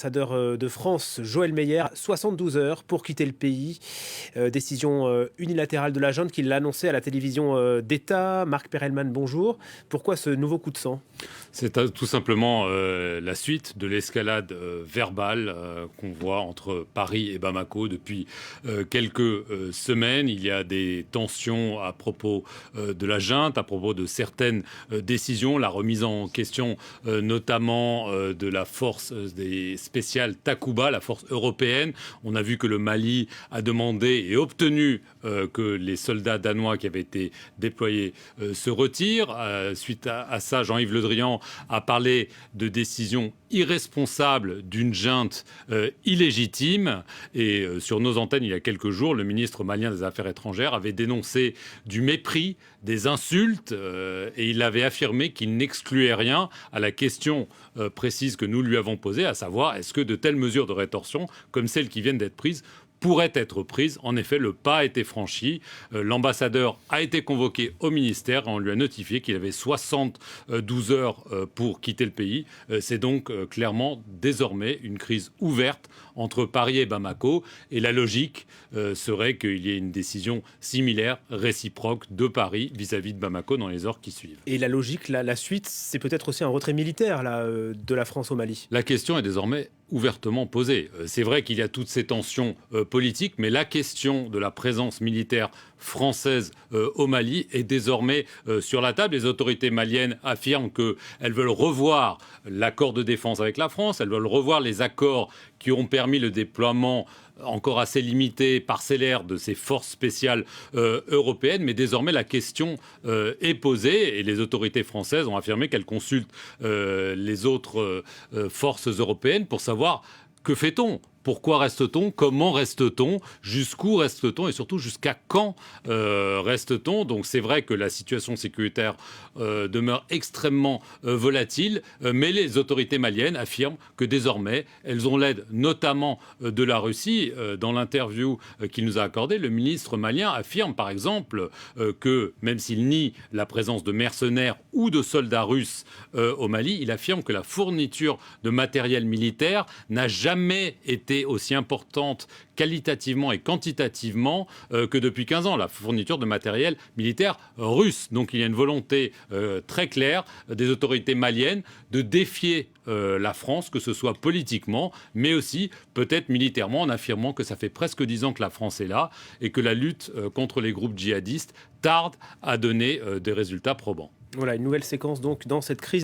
L'ambassadeur de France, Joël Meyer, 72 heures pour quitter le pays. Décision unilatérale de la junte qui l'a annoncé à la télévision d'État. Marc Perelman, bonjour. Pourquoi ce nouveau coup de sang ? C'est tout simplement la suite de l'escalade verbale qu'on voit entre Paris et Bamako depuis quelques semaines. Il y a des tensions à propos de la junte, à propos de certaines décisions, la remise en question notamment de la force des spéciales Takuba, la force européenne. On a vu que le Mali a demandé et obtenu que les soldats danois qui avaient été déployés se retirent. Suite à ça, Jean-Yves Le Drian a parlé de décisions irresponsables d'une junte illégitime. Et sur nos antennes, il y a quelques jours, le ministre malien des Affaires étrangères avait dénoncé du mépris, des insultes, et il avait affirmé qu'il n'excluait rien à la question précise que nous lui avons posée, à savoir est-ce que de telles mesures de rétorsion, comme celles qui viennent d'être prises, pourrait être prise. En effet, le pas a été franchi. L'ambassadeur a été convoqué au ministère et on lui a notifié qu'il avait 72 heures pour quitter le pays. C'est donc clairement désormais une crise ouverte entre Paris et Bamako. Et la logique serait qu'il y ait une décision similaire, réciproque de Paris vis-à-vis de Bamako dans les heures qui suivent. Et la logique, la suite, c'est peut-être aussi un retrait militaire de la France au Mali. La question est désormais ouvertement posée. C'est vrai qu'il y a toutes ces tensions politiques, mais la question de la présence militaire française au Mali est désormais sur la table. Les autorités maliennes affirment qu'elles veulent revoir l'accord de défense avec la France, elles veulent revoir les accords qui ont permis le déploiement encore assez limité, parcellaire de ces forces spéciales européennes, mais désormais la question est posée et les autorités françaises ont affirmé qu'elles consultent les autres forces européennes pour savoir que fait-on ? Pourquoi reste-t-on ? Comment reste-t-on ? Jusqu'où reste-t-on ? Et surtout, jusqu'à quand reste-t-on ? Donc c'est vrai que la situation sécuritaire demeure extrêmement volatile, mais les autorités maliennes affirment que désormais, elles ont l'aide notamment de la Russie. Dans l'interview qu'il nous a accordée, le ministre malien affirme par exemple que, même s'il nie la présence de mercenaires ou de soldats russes au Mali, il affirme que la fourniture de matériel militaire n'a jamais été aussi importante qualitativement et quantitativement que depuis 15 ans, la fourniture de matériel militaire russe. Donc il y a une volonté très claire des autorités maliennes de défier la France, que ce soit politiquement, mais aussi peut-être militairement, en affirmant que ça fait presque 10 ans que la France est là et que la lutte contre les groupes djihadistes tarde à donner des résultats probants. Voilà, une nouvelle séquence donc dans cette crise.